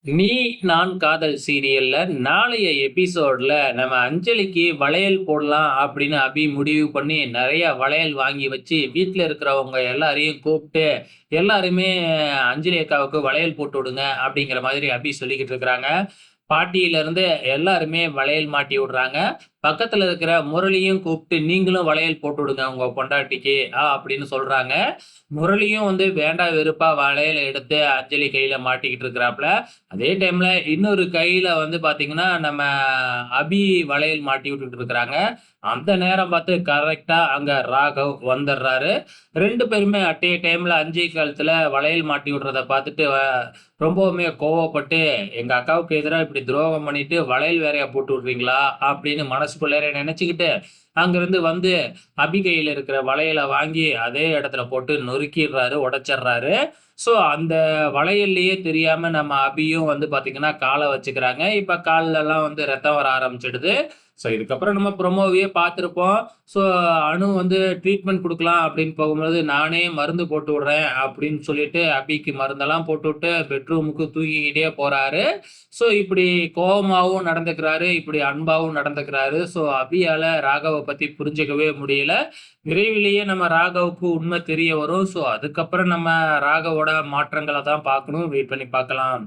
நீ நான் காதல் சீரியல்ல நாளைய எபிசோட்ல நம்ம அஞ்சலிக்கு வளையல் போடலாம் அப்படின்னு அபி முடிவு பண்ணி நிறைய வளையல் வாங்கி வச்சு வீட்ல இருக்கிறவங்க எல்லாரையும் கூப்பிட்டு எல்லாருமே அஞ்சலி அக்காவுக்கு வளையல் போட்டு விடுங்க அப்படிங்கிற மாதிரி அபி சொல்லிக்கிட்டு இருக்கிறாங்க. பாட்டியில இருந்து எல்லாருமே வளையல் மாட்டி விடுறாங்க. பக்கத்துல இருக்கிற முரளியும் கூப்பிட்டு நீங்களும் வளையல் போட்டு விடுங்க உங்க பொண்டாட்டிக்கு அப்படின்னு சொல்றாங்க. முரளியும் வந்து வேண்டா வெறுப்பா வளையல எடுத்து அஞ்சலி கையில மாட்டிக்கிட்டு இருக்கிறாப்ல. அதே டைம்ல இன்னொரு கையில வந்து பார்த்தீங்கன்னா, நம்ம அபி வளையல் மாட்டி விட்டுட்டு இருக்கிறாங்க. அந்த நேரம் பார்த்து கரெக்ட்டா அங்க ராகவ் வந்துடுறாரு. 2 பேருமே அட் எ டைம்ல அஞ்சலி கழுத்துல வளையல் மாட்டி விடுறத பார்த்துட்டு ரொம்பவுமே கோவப்பட்டு, "எங்க அக்காவுக்கு எதிரா இப்படி துரோகம் பண்ணிட்டு வளையல் வேறையா போட்டு விடுறீங்களா?" அப்படின்னு மனசுக்குள்ளார நெனச்சுக்கிட்டு, அங்கிருந்து வந்து அபி கையில இருக்கிற வளையல வாங்கி அதே இடத்துல போட்டு நொறுக்கிடுறாரு, உடைச்சிடுறாரு. ஸோ அந்த வளையல்லயே தெரியாம நம்ம அபியும் வந்து பார்த்தீங்கன்னா, கால வச்சுக்கிறாங்க. இப்ப கால்லலாம் வந்து ரத்தம் வர ஆரம்பிச்சுடுது. ஸோ இதுக்கப்புறம் நம்ம ப்ரோமோவையே பார்த்திருப்போம். ஸோ அனு வந்து ட்ரீட்மெண்ட் குடுக்கலாம் அப்படின்னு போகும்போது, "நானே மருந்து போட்டு விடுறேன்" அப்படின்னு சொல்லிட்டு அபிக்கு மருந்தெல்லாம் போட்டுவிட்டு பெட்ரூமுக்கு தூக்கிக்கிட்டே போறாரு. ஸோ இப்படி கோவமாவும் நடந்துக்கிறாரு, இப்படி அன்பாவும் நடந்துக்கிறாரு. ஸோ அபியால ராகவ பத்தி புரிஞ்சுக்கவே முடியல. விரைவிலேயே நம்ம ராகவுக்கு உண்மை தெரிய வரும். ஸோ அதுக்கப்புறம் நம்ம ராகவோட மாற்றங்கள தான் பார்க்கணும். வெயிட் பண்ணி பார்க்கலாம்.